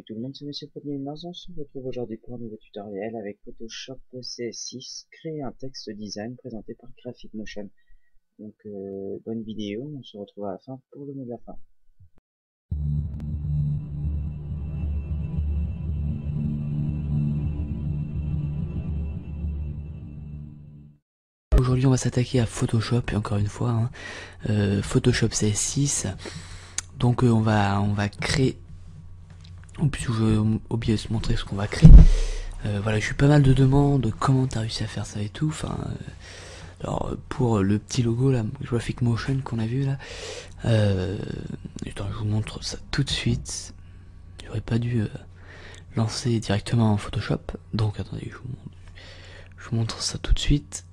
Salut tout le monde, c'est Monsieur Podmilmaz. On se retrouve aujourd'hui pour un nouveau tutoriel avec Photoshop CS6, créer un texte design présenté par Graphic Motion. Donc bonne vidéo, on se retrouve à la fin pour le mot de la fin. Aujourd'hui on va s'attaquer à Photoshop et encore une fois Photoshop CS6. Donc on va créer. En plus j'ai oublié de se montrer ce qu'on va créer. Voilà, j'ai eu pas mal de demandes, comment t'as réussi à faire ça et tout. Alors pour le petit logo là, Graphic Motion qu'on a vu là, attends, je vous montre ça tout de suite. J'aurais pas dû lancer directement en Photoshop. Donc attendez, je vous montre ça tout de suite.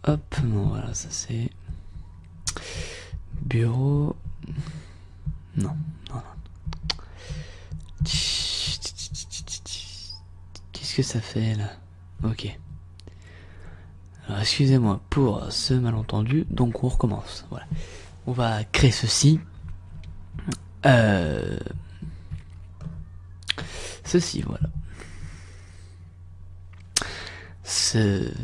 Hop, non, voilà, ça c'est bureau. Non, non, non. Qu'est-ce que ça fait là? Ok. Alors excusez-moi pour ce malentendu, donc on recommence. Voilà. On va créer ceci. Ceci, voilà. Cette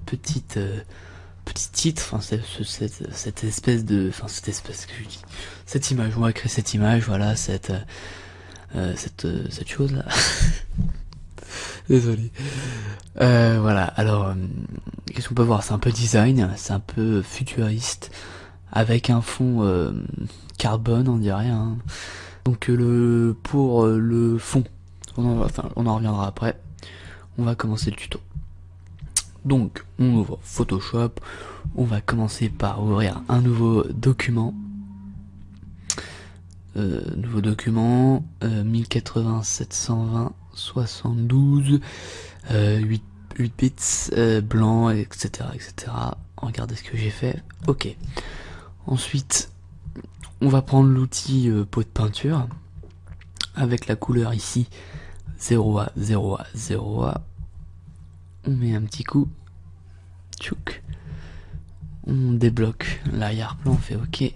petite petit titre, enfin cette espèce de, enfin que je dis, cette image, on va créer cette image, voilà, cette chose là. Désolé. Voilà, alors qu'est-ce qu'on peut voir? C'est un peu design, c'est un peu futuriste, avec un fond carbone, on dirait. Hein. Donc pour le fond, on en reviendra après. On va commencer le tuto. Donc on ouvre Photoshop, on va commencer par ouvrir un nouveau document. 1080 720 72 8 bits blanc, etc. Regardez ce que j'ai fait. Ok. Ensuite, on va prendre l'outil pot de peinture avec la couleur ici 0A 0A 0A. On met un petit coup. Tchouk. On débloque l'arrière-plan, on fait OK.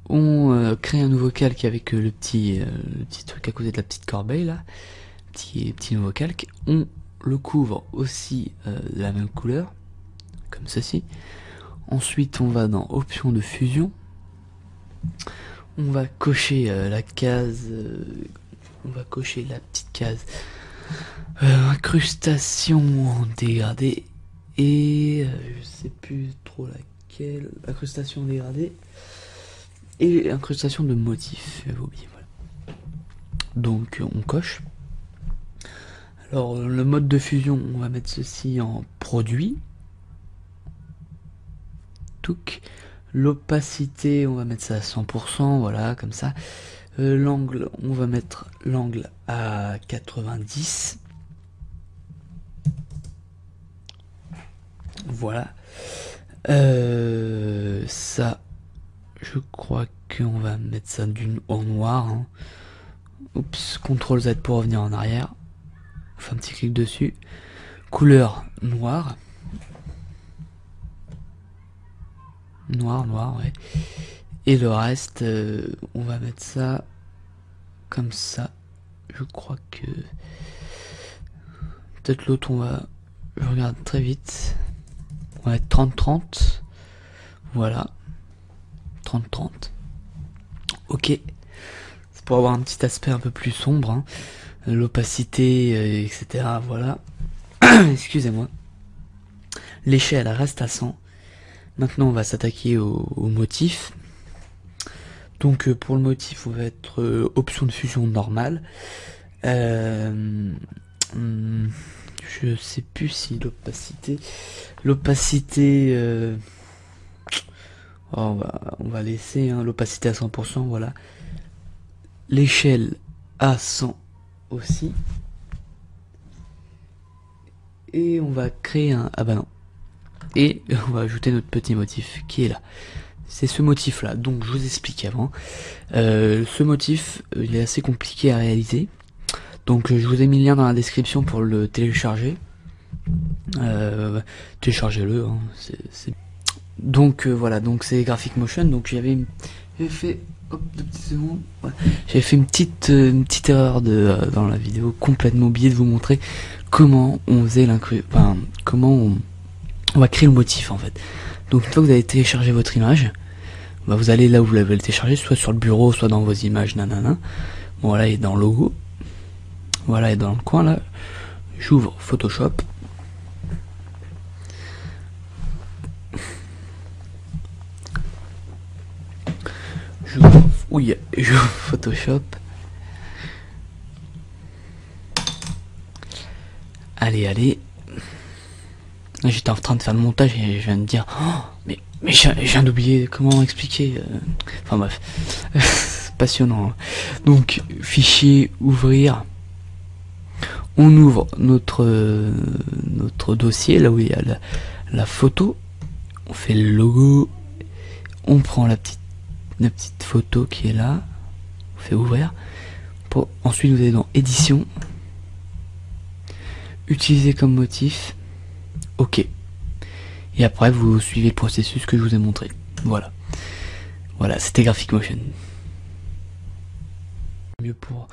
On crée un nouveau calque avec le petit truc à côté de la petite corbeille là. Petit nouveau calque. On le couvre aussi de la même couleur, comme ceci. Ensuite, on va dans Options de fusion. On va cocher la case. On va cocher la petite case. Incrustation en dégradé. Et je sais plus trop laquelle. Incrustation dégradée. Et incrustation de motifs. J'avais oublié, voilà. Donc on coche. Alors le mode de fusion, on va mettre ceci en produit. Touc. L'opacité, on va mettre ça à 100%, voilà, comme ça. L'angle, on va mettre l'angle à 90. Voilà. Ça, je crois qu'on va mettre ça en noir. Hein. Oups, CTRL Z pour revenir en arrière. On fait un petit clic dessus. Couleur noire. Noir, ouais. Et le reste, on va mettre ça comme ça. Je crois que... Peut-être l'autre, je regarde très vite. On va mettre 30-30. Voilà. 30-30. Ok. C'est pour avoir un petit aspect un peu plus sombre. Hein. L'opacité, etc. Voilà. Excusez-moi. L'échelle reste à 100. Maintenant, on va s'attaquer au motif. Donc, pour le motif, on va être option de fusion normale. Je sais plus si l'opacité, on va laisser hein, l'opacité à 100%, voilà. L'échelle à 100 aussi. Et on va créer un... Ah bah non. Et on va ajouter notre petit motif qui est là. C'est ce motif là, donc je vous explique avant. Ce motif, il est assez compliqué à réaliser. Donc je vous ai mis le lien dans la description pour le télécharger. Téléchargez-le. Hein, donc voilà, donc c'est Graphic Motion. Donc j'avais J'ai fait, hop, 2 petites secondes. Ouais. J'avais fait une petite erreur dans la vidéo, complètement oublié de vous montrer comment on faisait enfin, comment on va créer le motif en fait. Donc une fois que vous avez téléchargé votre image, bah, vous allez là où vous l'avez téléchargé, soit sur le bureau, soit dans vos images, nanana. Bon, voilà, il est dans le logo. Voilà, il est dans le coin là. J'ouvre Photoshop. J'ouvre Photoshop. Allez. J'étais en train de faire le montage et je viens de dire, oh, mais je viens d'oublier comment expliquer. Enfin bref, passionnant. Donc fichier, ouvrir. On ouvre notre dossier là où il y a la photo. On fait le logo. On prend la petite photo qui est là. On fait ouvrir. Ensuite vous allez dans édition. Utiliser comme motif. Ok. Et après vous suivez le processus que je vous ai montré. Voilà. Voilà, c'était Graphic Motion. Mieux pour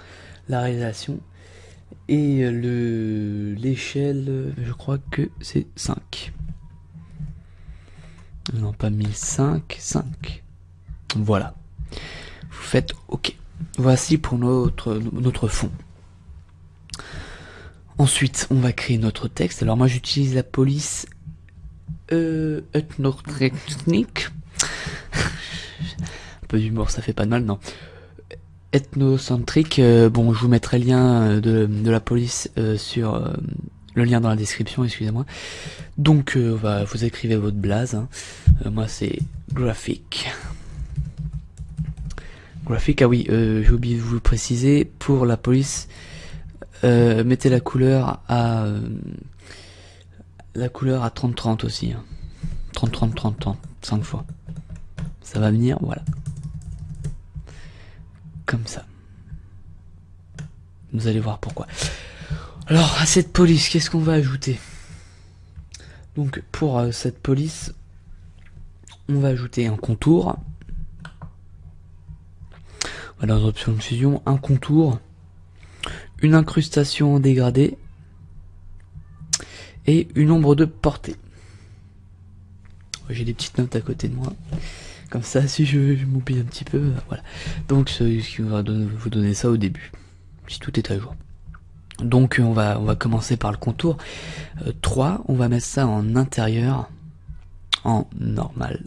la réalisation. Et l'échelle, je crois que c'est 5. Non, pas 1005, 5. Voilà. Vous faites OK. Voici pour notre fond. Ensuite, on va créer notre texte. Alors moi, j'utilise la police ethnotechnique. Un peu d'humour, ça fait pas de mal, non. Ethnocentrique. Bon, je vous mettrai le lien de la police sur le lien dans la description, excusez-moi. Donc, vous écrivez votre blaze. Hein. Moi, c'est graphique. Graphique, ah oui, j'ai oublié de vous le préciser. Pour la police, mettez la couleur à 30-30 aussi. Hein. 30-30-30-30, 5 fois. Ça va venir, voilà. Comme ça. Vous allez voir pourquoi. Alors, à cette police, qu'est-ce qu'on va ajouter? Donc, pour cette police, on va ajouter un contour. Voilà, dans option de fusion, un contour, une incrustation en dégradé et une ombre de portée. J'ai des petites notes à côté de moi. Comme ça, si je m'oublie un petit peu, voilà. Donc, ce qui va vous donner ça au début, si tout est à jour. Donc, on va commencer par le contour. 3, on va mettre ça en intérieur, en normal.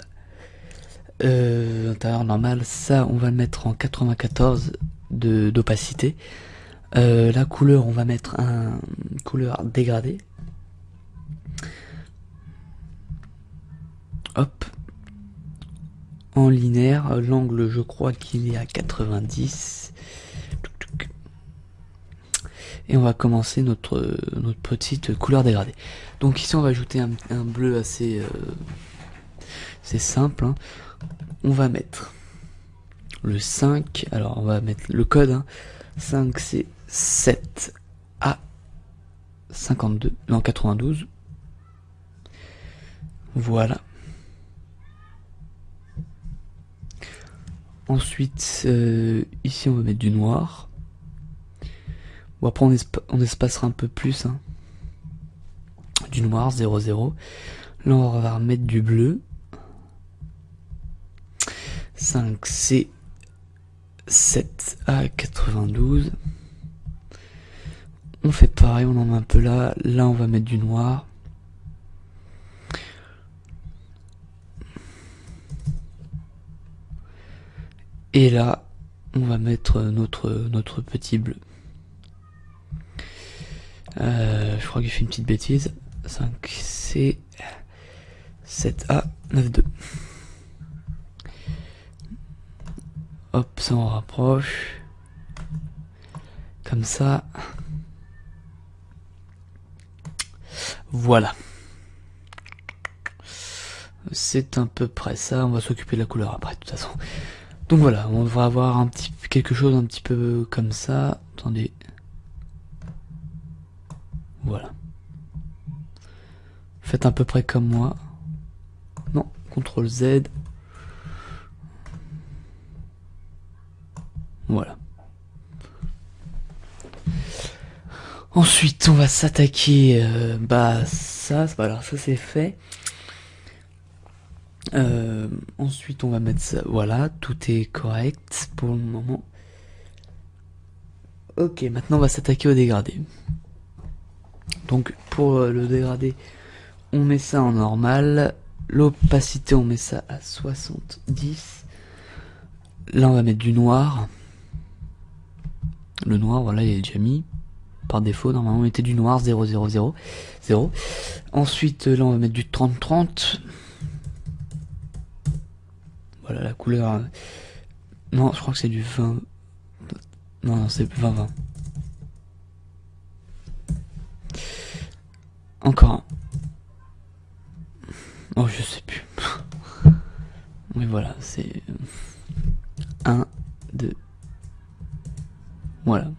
Intérieur normal, ça, on va le mettre en 94 d'opacité. La couleur, on va mettre un couleur dégradée. Hop. En linéaire, l'angle, je crois qu'il est à 90. Et on va commencer notre petite couleur dégradée. Donc ici, on va ajouter un bleu assez simple. Hein. On va mettre le 5. Alors, on va mettre le code. Hein. 5, c'est 7A 52. Non, 92. Voilà. Ensuite, ici, on va mettre du noir. Bon, après, on espacera un peu plus. Hein. Du noir, 0,0. Là, on va remettre du bleu. 5, c'est 7 à 92. On fait pareil, on en met un peu là. Là, on va mettre du noir. Et là, on va mettre notre petit bleu. Je crois que j'ai fait une petite bêtise. 5, c'est 7A, 9,2. Hop, ça on rapproche. Comme ça. Voilà. C'est à peu près ça. On va s'occuper de la couleur après, de toute façon. Donc voilà, on devrait avoir quelque chose un petit peu comme ça. Attendez. Voilà. Faites à peu près comme moi. Non, CTRL Z. Voilà. Ensuite, on va s'attaquer, ça, voilà, ça c'est fait. Ensuite, on va mettre ça, voilà, tout est correct pour le moment. Ok, maintenant on va s'attaquer au dégradé. Donc, pour le dégradé, on met ça en normal. L'opacité, on met ça à 70. Là, on va mettre du noir. Le noir, voilà, il est déjà mis. Par défaut, normalement, on mettait du noir, 0, 0, 0, 0. Ensuite, là, on va mettre du 30, 30. Voilà, la couleur... Non, je crois que c'est du 20... Non, c'est 20, 20. Encore un. Oh, je sais plus. Mais voilà, c'est... 1, 2... Voilà.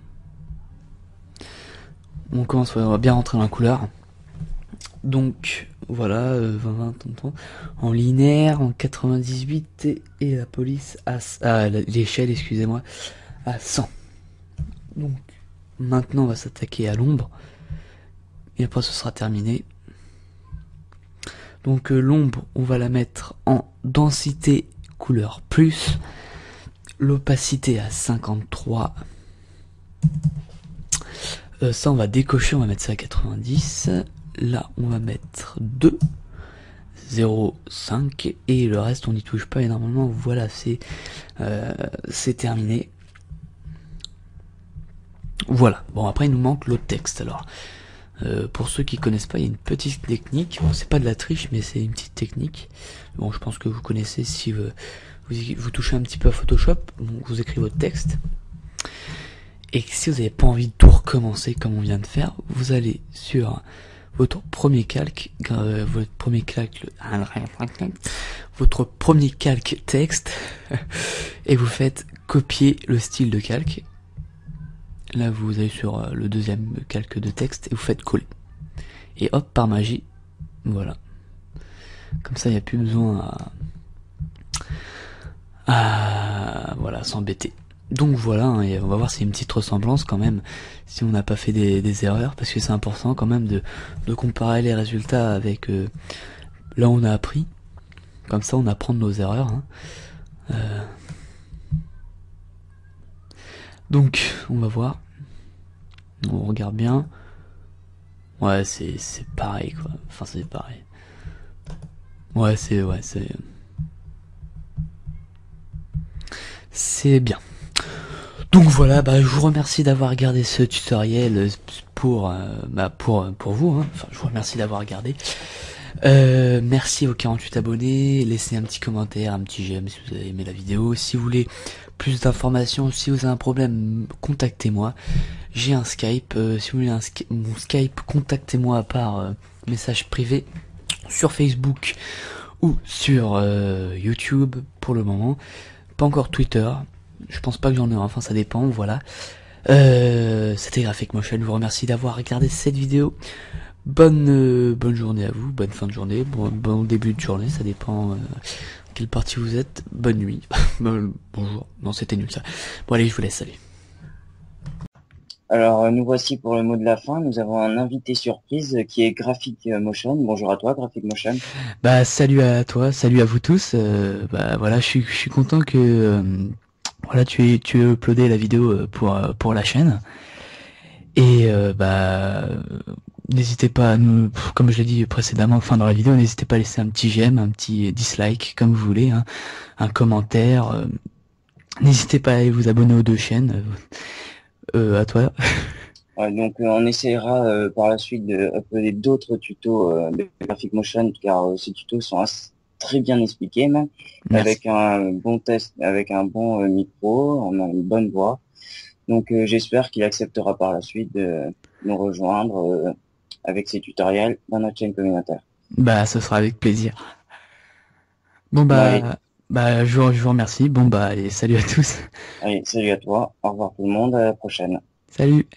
On commence, on va bien rentrer dans la couleur. Donc, voilà, 20, 20, 30, 30. En linéaire, en 98, et la police à l'échelle, excusez-moi, à 100. Donc, maintenant, on va s'attaquer à l'ombre. Et après, ce sera terminé. Donc, l'ombre, on va la mettre en densité couleur plus. L'opacité à 53. Ça, on va décocher, on va mettre ça à 90. Là, on va mettre 2. 0, 5. Et le reste, on n'y touche pas. Et normalement, voilà, c'est terminé. Voilà. Bon, après, il nous manque l'autre texte. Alors, pour ceux qui connaissent pas, il y a une petite technique. Bon, c'est pas de la triche, mais c'est une petite technique. Bon, je pense que vous connaissez si vous touchez un petit peu à Photoshop. Donc, vous écrivez votre texte. Et si vous n'avez pas envie de tout recommencer comme on vient de faire, vous allez sur votre premier calque, votre premier calque texte, et vous faites copier le style de calque. Là, vous allez sur le deuxième calque de texte et vous faites coller. Et hop, par magie, voilà. Comme ça, il n'y a plus besoin à voilà, s'embêter. Donc voilà, hein, et on va voir s'il y a une petite ressemblance quand même, si on n'a pas fait des erreurs, parce que c'est important quand même de comparer les résultats avec là où on a appris. Comme ça, on apprend de nos erreurs. Hein. Donc, on va voir. On regarde bien. Ouais, c'est pareil, quoi. Enfin, c'est pareil. Ouais, c'est bien. Donc voilà, je vous remercie d'avoir regardé ce tutoriel pour vous. Hein. Enfin, je vous remercie d'avoir regardé. Merci aux 48 abonnés. Laissez un petit commentaire, un petit j'aime si vous avez aimé la vidéo. Si vous voulez plus d'informations, si vous avez un problème, contactez-moi. J'ai un Skype. Si vous voulez mon Skype, contactez-moi par message privé sur Facebook ou sur YouTube pour le moment. Pas encore Twitter. Je pense pas que j'en ai, enfin ça dépend, voilà. C'était Graphic Motion, je vous remercie d'avoir regardé cette vidéo. Bonne journée à vous, bonne fin de journée, bon début de journée, ça dépend quelle partie vous êtes. Bonne nuit, bonjour, non c'était nul ça. Bon allez, je vous laisse, salut. Alors, nous voici pour le mot de la fin. Nous avons un invité surprise qui est Graphic Motion. Bonjour à toi, Graphic Motion. Salut à toi, salut à vous tous. Voilà, je suis content que voilà, tu aies uploadé la vidéo pour la chaîne. Et n'hésitez pas à nous, comme je l'ai dit précédemment, enfin dans la vidéo, n'hésitez pas à laisser un petit j'aime, un petit dislike, comme vous voulez, hein, un commentaire. N'hésitez pas à aller vous abonner aux deux chaînes. À toi. Ouais, donc on essaiera par la suite de uploader d'autres tutos de Graphic Motion, car ces tutos sont très bien expliqués, même. Merci. Avec un bon test, avec un bon micro, on a une bonne voix. Donc j'espère qu'il acceptera par la suite de nous rejoindre avec ses tutoriels dans notre chaîne communautaire. Ce sera avec plaisir. Bon je vous remercie. Bon allez, salut à tous. Allez, salut à toi, au revoir tout le monde, à la prochaine. Salut.